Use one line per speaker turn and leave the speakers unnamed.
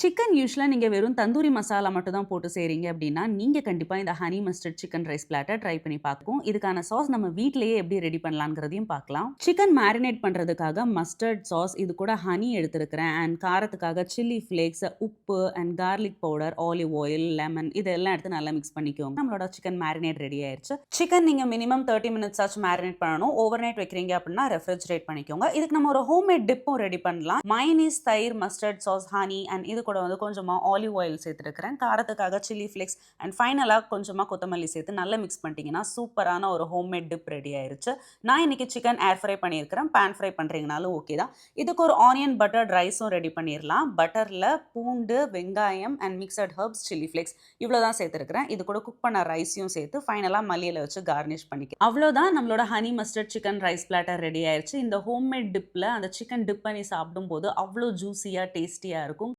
Chicken யூசுவலா நீங்க வெறும் தந்தூரி மசாலா மட்டும் தான் போட்டு செய்றீங்க அப்டின்னா, நீங்க கண்டிப்பா இந்த honey mustard chicken rice platter try பண்ணி பார்க்கவும். இதுக்கான சாஸ் நம்ம வீட்லயே எப்படி ரெடி பண்ணலாம்ங்கிறதையும் பார்க்கலாம். சிக்கன் மேரினேட் பண்றதுக்காக மஸ்டர்ட் சாஸ், இது கூட ஹனி எடுத்திருக்கிறேன். அண்ட் காரத்துக்காக சில்லி ஃப்ளேக்ஸ், உப்பு and garlic powder, olive oil, lemon இதெல்லாம் எடுத்து நல்லா மிக்ஸ் பண்ணிக்கோங்க. நம்மளோட சிக்கன் மேரினேட் ரெடி ஆயிருச்சு. சிக்கன் நீங்க மினிமம் 30 மினிட்ஸ் ஆச்சு மேரினேட் பண்ணணும். ஓவர் நைட் வைக்கிறீங்க அப்டின்னா ரெஃப்ரிஜரேட் பண்ணிக்கோங்க. இதுக்கு நம்ம ஒரு ஹோம்மேட் டிப்பும் ரெடி பண்ணலாம். மயோனைஸ், தயிர், மஸ்டர்ட் சாஸ், ஹனி அண்ட் இது கூட வந்து கொஞ்சமா ஆலிவ் ஆயில் சேர்த்துருக்கிறேன். காரத்துக்காக சில்லி ஃப்ளேக்ஸ் அண்ட் ஃபைனலா கொஞ்சமா கொத்தமல்லி சேர்த்து நல்லா மிக்ஸ் பண்ணிட்டீங்கன்னா சூப்பரான ஒரு ஹோம்மேட் டிப் ரெடி ஆயிருச்சு. நான் இன்னைக்கு சிக்கன் ஏர் ஃப்ரை பண்ணியிருக்கிறேன். பேன் ஃப்ரை பண்றீங்கனாலும் ஓகே தான். இதுக்கு ஒரு ஆனியன் பட்டர் ரைஸும் ரெடி பண்ணிடலாம். பட்டர்ல பூண்டு, வெங்காயம் and mixed herbs, chilli flakes இவ்வளோதான் சேர்த்துருக்கிறேன். இது கூட குக் பண்ண ரைஸையும் சேர்த்து ஃபைனலாக மல்லியில வச்சு கார்னிஷ் பண்ணிக்கலாம். அவ்வளோதான், நம்மளோட honey mustard chicken rice platter ready ஆயிருச்சு. இந்த ஹோம்மேட் டிப்பில் அந்த சிக்கன் டிப் பண்ணி சாப்பிடும்போது அவ்வளோ ஜூஸியாக டேஸ்டியாக இருக்கும்.